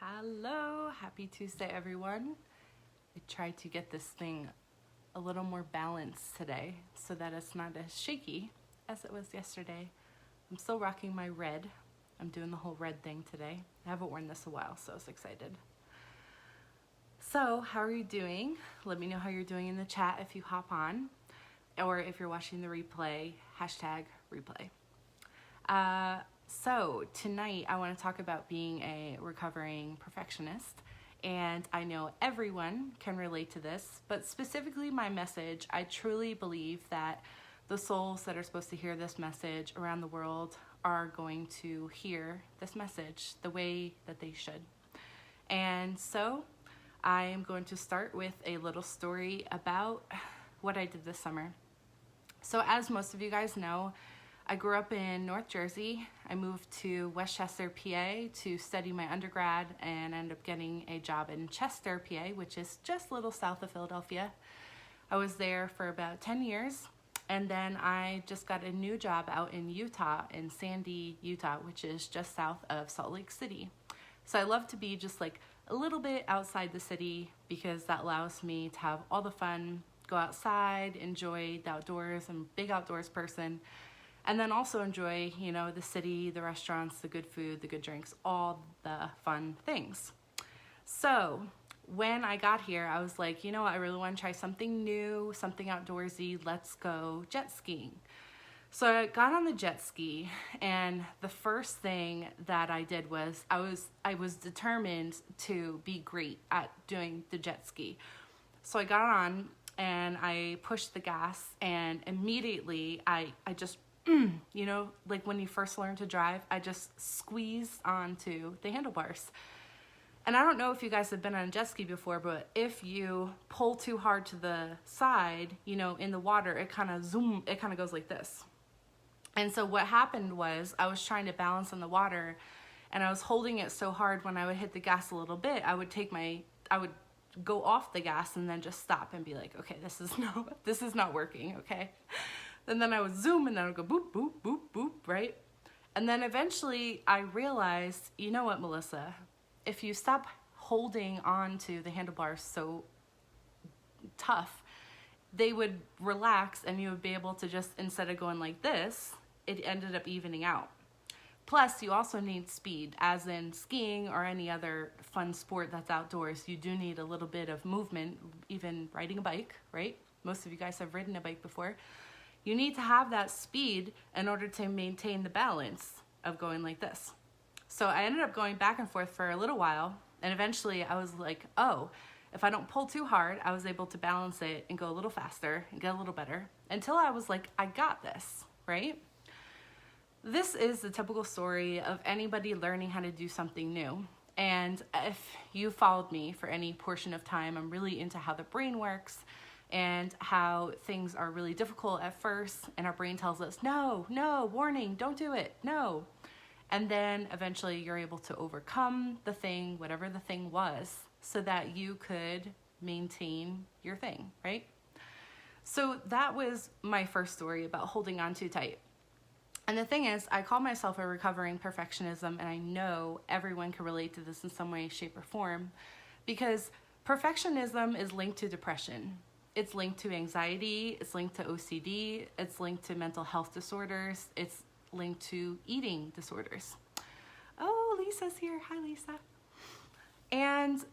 Hello, happy Tuesday everyone. I tried to get this thing a little more balanced today so that it's not as shaky as it was yesterday. I'm still rocking my red. I'm doing the whole red thing today. I haven't worn this a while, so I was excited. So, how are you doing? Let me know how you're doing in the chat if you hop on, or if you're watching the replay, #replay. So tonight I want to talk about being a recovering perfectionist, and I know everyone can relate to this, but specifically my message, I truly believe that the souls that are supposed to hear this message around the world are going to hear this message the way that they should. And so I am going to start with a little story about what I did this summer. So as most of you guys know, I grew up in North Jersey. I moved to Westchester, PA to study my undergrad and ended up getting a job in Chester, PA, which is just a little south of Philadelphia. I was there for about 10 years, and then I just got a new job out in Utah, in Sandy, Utah, which is just south of Salt Lake City. So I love to be just like a little bit outside the city because that allows me to have all the fun, go outside, enjoy the outdoors. I'm a big outdoors person. And then also enjoy, the city, the restaurants, the good food, the good drinks, all the fun things. So when I got here, I was like, I really want to try something new, something outdoorsy. Let's go jet skiing. So I got on the jet ski, and the first thing that I did was I was determined to be great at doing the jet ski. So I got on and I pushed the gas, and immediately I just like when you first learn to drive, I just squeezed onto the handlebars. And I don't know if you guys have been on a jet ski before, but if you pull too hard to the side, in the water, it kind of goes like this. And so what happened was I was trying to balance on the water, and I was holding it so hard when I would hit the gas a little bit, I would go off the gas and then just stop and be like, okay, this is not working, okay? And then I would zoom, and then I would go boop, boop, boop, boop, right? And then eventually I realized, you know what, Melissa, if you stop holding on to the handlebars so tough, they would relax and you would be able to just, instead of going like this, it ended up evening out. Plus, you also need speed, as in skiing or any other fun sport that's outdoors. You do need a little bit of movement, even riding a bike, right? Most of you guys have ridden a bike before. You need to have that speed in order to maintain the balance of going like this. So I ended up going back and forth for a little while, and eventually I was like, oh, if I don't pull too hard, I was able to balance it and go a little faster and get a little better, until I was like, I got this, right? This is the typical story of anybody learning how to do something new. And if you followed me for any portion of time, I'm really into how the brain works and how things are really difficult at first, and our brain tells us, no, warning, don't do it, no. And then eventually you're able to overcome the thing, whatever the thing was, so that you could maintain your thing, right? So that was my first story about holding on too tight. And the thing is, I call myself a recovering perfectionism, and I know everyone can relate to this in some way, shape, or form, because perfectionism is linked to depression. It's linked to anxiety, it's linked to OCD, it's linked to mental health disorders, it's linked to eating disorders. Oh, Lisa's here. Hi, Lisa. And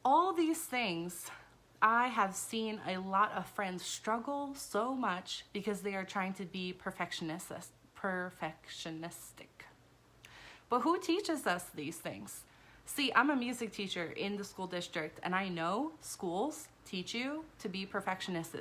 all these things, I have seen a lot of friends struggle so much because they are trying to be perfectionistic. But who teaches us these things? See, I'm a music teacher in the school district, and I know schools teach you to be perfectionistic.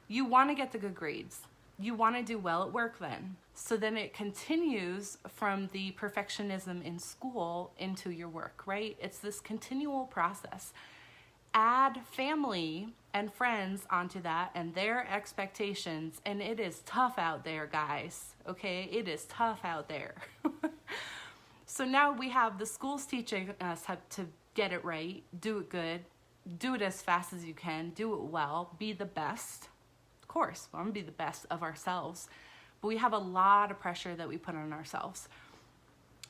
You want to get the good grades. You want to do well at work then. So then it continues from the perfectionism in school into your work, right? It's this continual process. Add family and friends onto that and their expectations, and it is tough out there, guys, okay? It is tough out there. So now we have the schools teaching us how to get it right, do it good, do it as fast as you can, do it well, be the best. Of course, we want to be the best of ourselves, but we have a lot of pressure that we put on ourselves.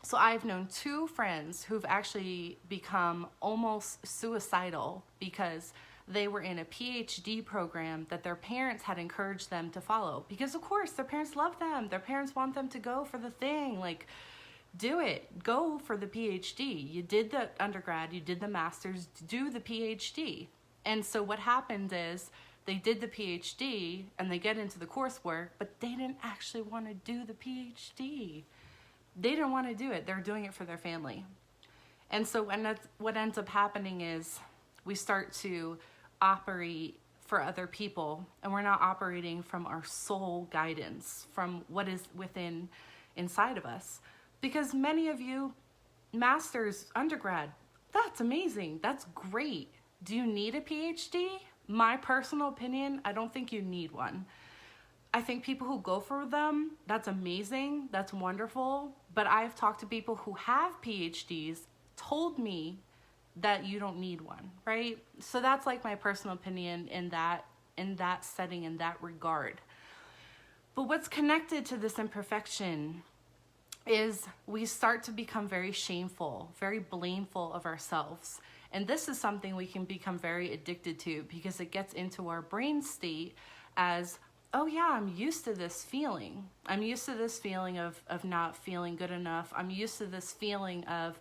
So I've known two friends who've actually become almost suicidal because they were in a PhD program that their parents had encouraged them to follow. Because of course, their parents love them. Their parents want them to go for the thing. Like, do it. Go for the PhD. You did the undergrad, you did the master's, do the PhD. And so what happened is they did the PhD and they get into the coursework, but they didn't actually want to do the PhD. They didn't want to do it. They're doing it for their family. And so what ends up happening is we start to operate for other people, and we're not operating from our soul guidance, from what is inside of us. Because many of you, master's, undergrad, that's amazing. That's great. Do you need a PhD? My personal opinion, I don't think you need one. I think people who go for them, that's amazing, that's wonderful. But I've talked to people who have PhDs, told me that you don't need one, right? So that's like my personal opinion in that setting, in that regard. But what's connected to this imperfection is we start to become very shameful, very blameful of ourselves. And this is something we can become very addicted to because it gets into our brain state as, oh yeah, I'm used to this feeling. I'm used to this feeling of not feeling good enough. I'm used to this feeling of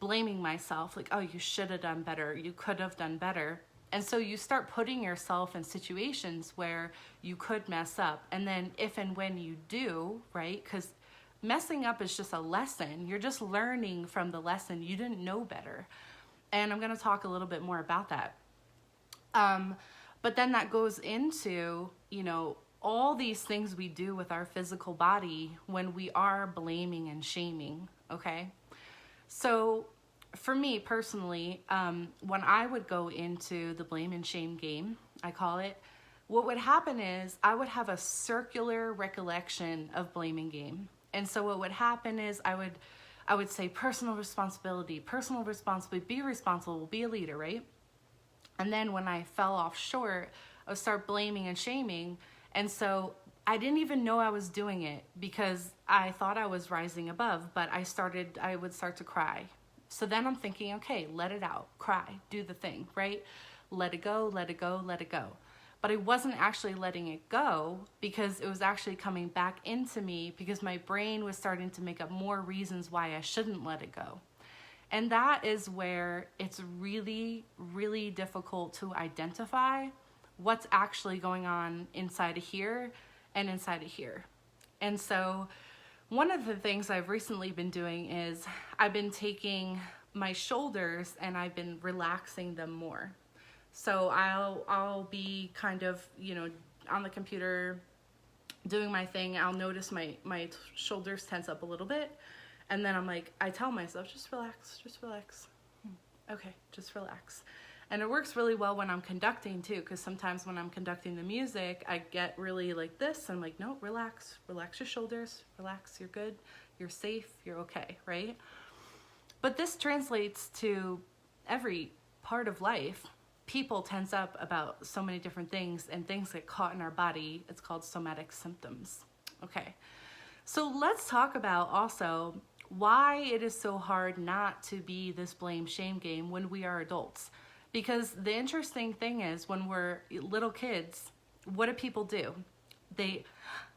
blaming myself, like, oh, you should have done better. You could have done better. And so you start putting yourself in situations where you could mess up. And then if and when you do, right, because messing up is just a lesson. You're just learning from the lesson. You didn't know better. And I'm going to talk a little bit more about that. But then that goes into, all these things we do with our physical body when we are blaming and shaming, okay? So for me personally, when I would go into the blame and shame game, I call it, what would happen is I would have a circular recollection of blaming game. And so what would happen is I would say personal responsibility, be responsible, be a leader, right? And then when I fell off short, I would start blaming and shaming. And so I didn't even know I was doing it because I thought I was rising above, but I would start to cry. So then I'm thinking, okay, let it out, cry, do the thing, right? Let it go, let it go, let it go. But I wasn't actually letting it go because it was actually coming back into me because my brain was starting to make up more reasons why I shouldn't let it go. And that is where it's really, really difficult to identify what's actually going on inside of here and inside of here. And so one of the things I've recently been doing is I've been taking my shoulders and I've been relaxing them more. So I'll be kind of, on the computer doing my thing. I'll notice my shoulders tense up a little bit. And then I tell myself, just relax. Okay, just relax. And it works really well when I'm conducting too, because sometimes when I'm conducting the music, I get really like this. And I'm like, no, relax your shoulders, relax, you're good, you're safe, you're okay, right? But this translates to every part of life. People tense up about so many different things and things get caught in our body. It's called somatic symptoms. Okay, so let's talk about also why it is so hard not to be this blame shame game when we are adults. Because the interesting thing is when we're little kids, what do people do?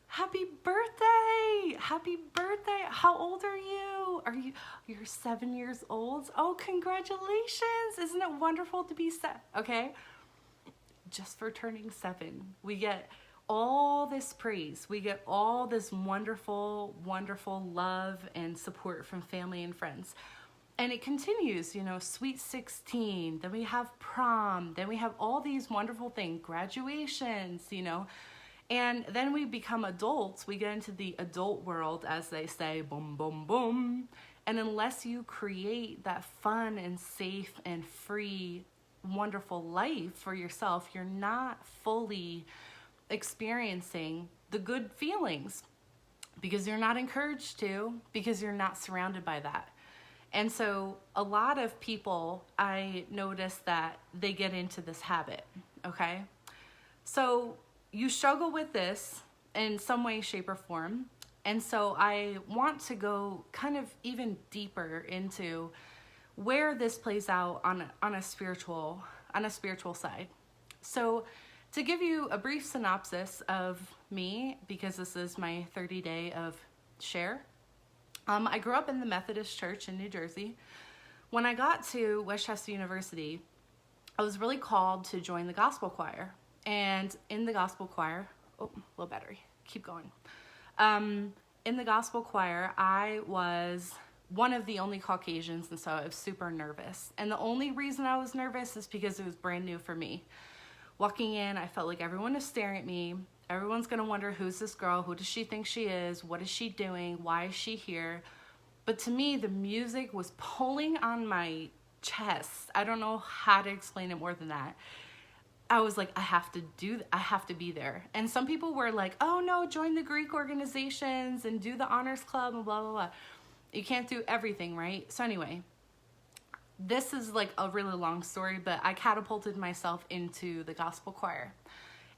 Happy birthday, how old are you? You're 7 years old? Oh, congratulations, isn't it wonderful to be okay? Just for turning 7, we get all this praise, we get all this wonderful, wonderful love and support from family and friends. And it continues, sweet 16, then we have prom, then we have all these wonderful things, graduations, and then we become adults, we get into the adult world, as they say, boom, boom, boom. And unless you create that fun and safe and free, wonderful life for yourself, you're not fully experiencing the good feelings because you're not encouraged to, because you're not surrounded by that. And so a lot of people, I notice that they get into this habit, okay? So you struggle with this in some way, shape, or form. And so I want to go kind of even deeper into where this plays out on a spiritual side. So to give you a brief synopsis of me, because this is my 30-day of share, I grew up in the Methodist Church in New Jersey. When I got to West Chester University, I was really called to join the gospel choir. And in the gospel choir, low battery, keep going. In the gospel choir, I was one of the only Caucasians, and so I was super nervous. And the only reason I was nervous is because it was brand new for me. Walking in, I felt like everyone is staring at me. Everyone's gonna wonder, who's this girl? Who does she think she is? What is she doing? Why is she here? But to me, the music was pulling on my chest. I don't know how to explain it more than that. I was like, I have to be there. And some people were like, oh no, join the Greek organizations and do the honors club and blah, blah, blah. You can't do everything, right? So anyway, this is like a really long story, but I catapulted myself into the gospel choir.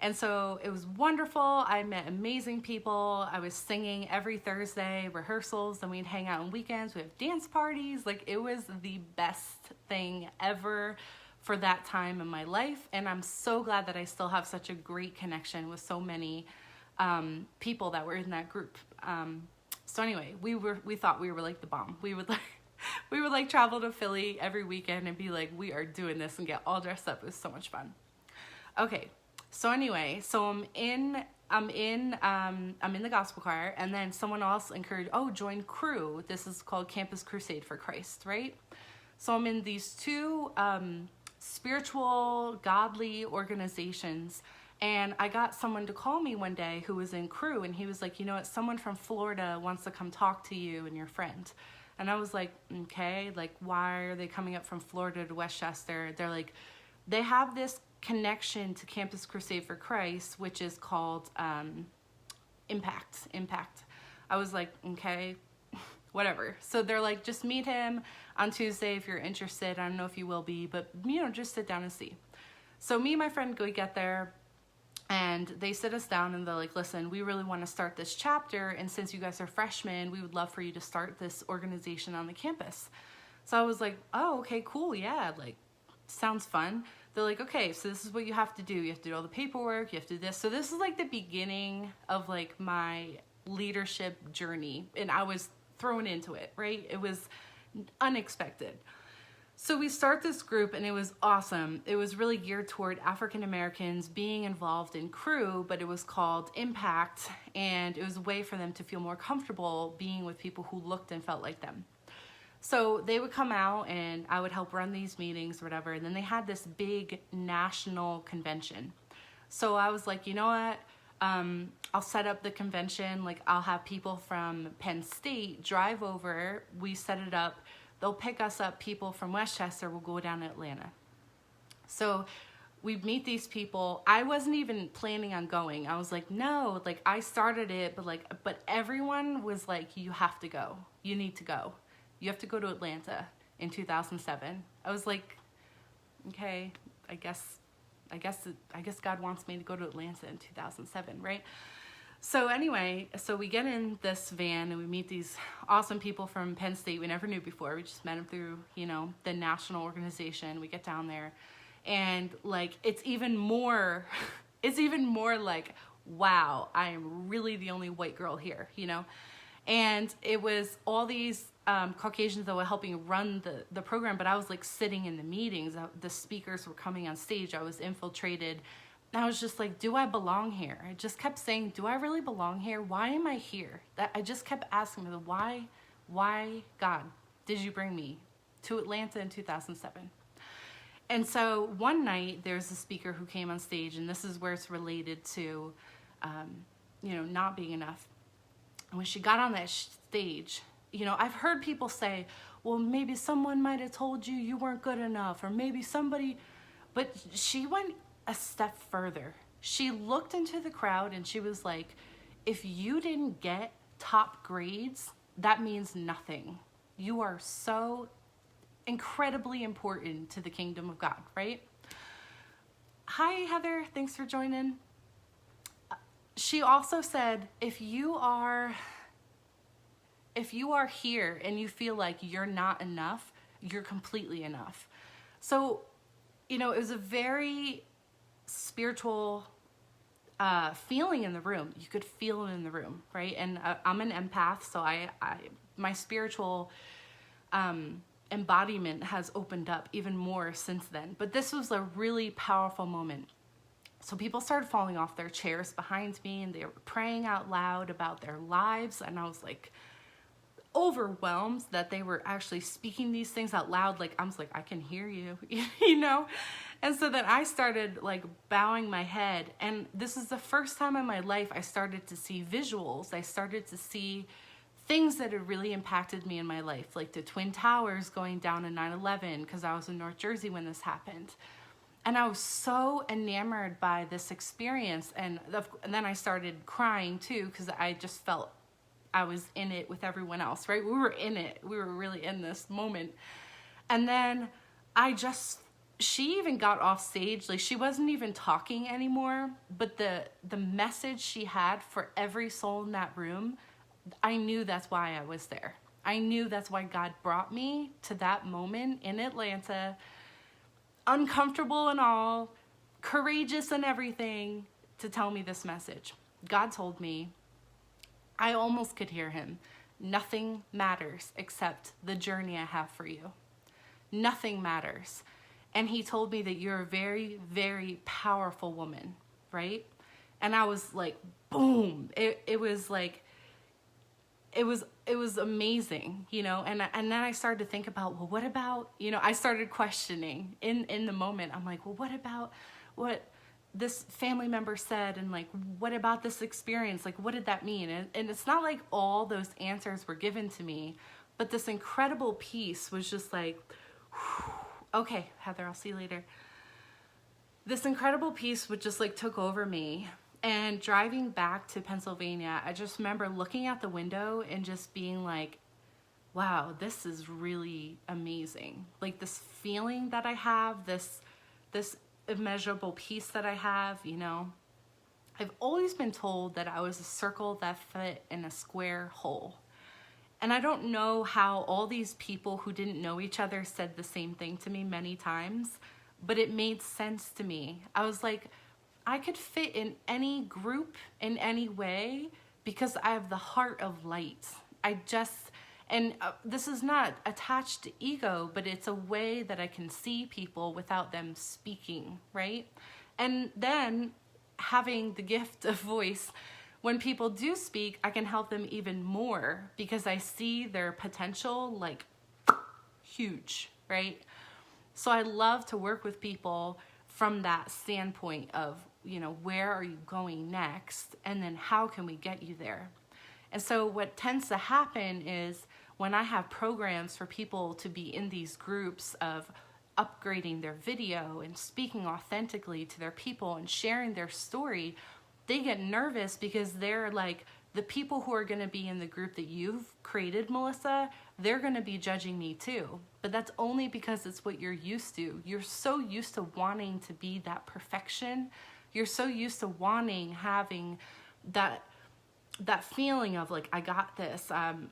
And so it was wonderful. I met amazing people. I was singing every Thursday, rehearsals, and we'd hang out on weekends. We have dance parties. Like, it was the best thing ever for that time in my life. And I'm so glad that I still have such a great connection with so many people that were in that group. So anyway, we thought we were like the bomb. We would travel to Philly every weekend and be like, we are doing this, and get all dressed up. It was so much fun. Okay. So anyway, so I'm in the gospel choir, and then someone else encouraged, join Cru. This is called Campus Crusade for Christ, right? So I'm in these two spiritual, godly organizations, and I got someone to call me one day who was in Cru, and he was like, you know what, someone from Florida wants to come talk to you and your friend. And I was like, okay, like, why are they coming up from Florida to West Chester? They're like, they have this connection to Campus Crusade for Christ, which is called Impact. I was like, okay, whatever. So they're like, just meet him on Tuesday if you're interested. I don't know if you will be, but just sit down and see. So me and my friend get there, and they sit us down, and they're like, listen, we really want to start this chapter, and since you guys are freshmen, we would love for you to start this organization on the campus. So I was like, oh, okay, cool, yeah, like, sounds fun. They're like, okay, so this is what you have to do. You have to do all the paperwork, you have to do this. So this is like the beginning of like my leadership journey, and I was thrown into it, right? It was unexpected. So we start this group, and it was awesome. It was really geared toward African Americans being involved in Cru, but it was called Impact, and it was a way for them to feel more comfortable being with people who looked and felt like them. So they would come out, and I would help run these meetings or whatever. And then they had this big national convention. So I was like, you know what? I'll set up the convention. Like, I'll have people from Penn State drive over. We set it up. They'll pick us up. People from West Chester will go down to Atlanta. So we meet these people. I wasn't even planning on going. I was like, no, like, I started it, but everyone was like, you have to go. You need to go. You have to go to Atlanta in 2007. I was like, okay, I guess God wants me to go to Atlanta in 2007, right? So anyway, so we get in this van, and we meet these awesome people from Penn State we never knew before. We just met them through, the national organization. We get down there, and like, it's even more like, wow, I am really the only white girl here, And it was all these Caucasians that were helping run the program, but I was like sitting in the meetings. The speakers were coming on stage. I was infiltrated. And I was just like, do I belong here? I just kept saying, do I really belong here? Why am I here? I just kept asking me, why, God, did you bring me to Atlanta in 2007? And so one night, there's a speaker who came on stage, and this is where it's related to, not being enough. And when she got on that stage, I've heard people say, well, maybe someone might have told you you weren't good enough, or maybe somebody, but she went a step further. She looked into the crowd, and she was like, if you didn't get top grades, that means nothing. You are so incredibly important to the kingdom of God, right? Hi, Heather. Thanks for joining. She also said, if you are if you are here and you feel like you're not enough, you're completely enough. So, it was a very spiritual feeling in the room. You could feel it in the room, right? And I'm an empath, so my spiritual embodiment has opened up even more since then. But this was a really powerful moment. So people started falling off their chairs behind me, and they were praying out loud about their lives, and I was like overwhelmed that they were actually speaking these things out loud. Like, I was like, I can hear you, And so then I started like bowing my head, and this is the first time in my life I started to see visuals. I started to see things that had really impacted me in my life, like the Twin Towers going down in 9/11, because I was in North Jersey when this happened. And I was so enamored by this experience, and then I started crying too, because I just felt I was in it with everyone else, right? We were in it. We were really in this moment. And then she even got off stage, like she wasn't even talking anymore, but the message she had for every soul in that room, I knew that's why I was there. I knew that's why God brought me to that moment in Atlanta, uncomfortable and all, courageous and everything, to tell me this message. God told me, I almost could hear him, nothing matters except the journey I have for you. Nothing matters. And he told me that you're a very, very powerful woman, right? And I was like, boom. It was like, it was amazing, and then I started to think about, well, what about, I started questioning in the moment. I'm like, well, what about what this family member said, and like, what about this experience? Like, what did that mean? And it's not like all those answers were given to me, but this incredible peace was just like, whew, okay, Heather, I'll see you later. This incredible peace would just like took over me. And driving back to Pennsylvania, I just remember looking out the window and just being like, wow, this is really amazing. Like this feeling that I have, this immeasurable peace that I have, I've always been told that I was a circle that fit in a square hole. And I don't know how all these people who didn't know each other said the same thing to me many times, but it made sense to me. I was like, I could fit in any group in any way because I have the heart of light. This is not attached to ego, but it's a way that I can see people without them speaking, right? And then having the gift of voice, when people do speak, I can help them even more because I see their potential like huge, right? So I love to work with people from that standpoint of, where are you going next? And then how can we get you there? And so what tends to happen is when I have programs for people to be in these groups of upgrading their video and speaking authentically to their people and sharing their story, they get nervous because they're like, the people who are going to be in the group that you've created, Melissa, they're going to be judging me too. But that's only because it's what you're used to. You're so used to wanting to be that perfection. You're so used to having that feeling of like, I got this, I'm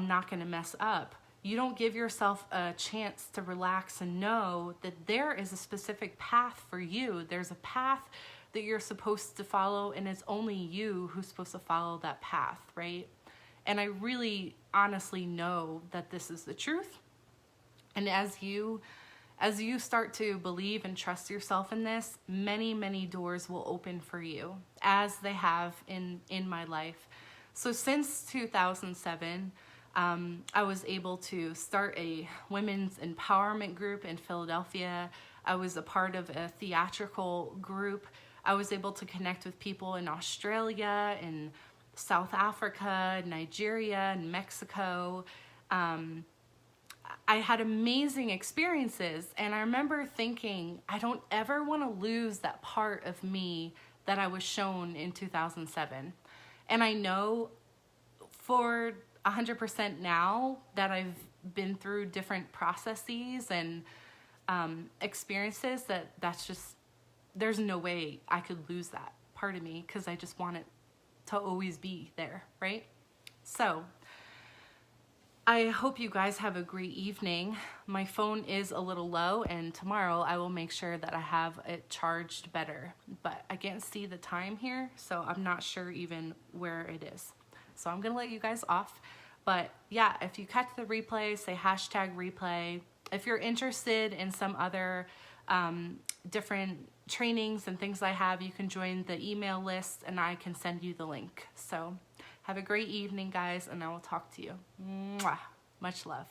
not going to mess up. You don't give yourself a chance to relax and know that there is a specific path for you. There's a path that you're supposed to follow, and it's only you who's supposed to follow that path, right? And I really honestly know that this is the truth. And as you start to believe and trust yourself in this, many, many doors will open for you, as they have in my life. So since 2007, I was able to start a women's empowerment group in Philadelphia. I was a part of a theatrical group. I was able to connect with people in Australia, in South Africa, Nigeria, and Mexico. I had amazing experiences, and I remember thinking, I don't ever want to lose that part of me that I was shown in 2007. And I know for 100% now that I've been through different processes and experiences that's just, there's no way I could lose that part of me because I just want it to always be there, right? So I hope you guys have a great evening. My phone is a little low, and tomorrow I will make sure that I have it charged better. But I can't see the time here, so I'm not sure even where it is. So I'm gonna let you guys off. But yeah, if you catch the replay, say #replay. If you're interested in some other different trainings and things I have, you can join the email list and I can send you the link. So have a great evening, guys, and I will talk to you. Mwah. Much love.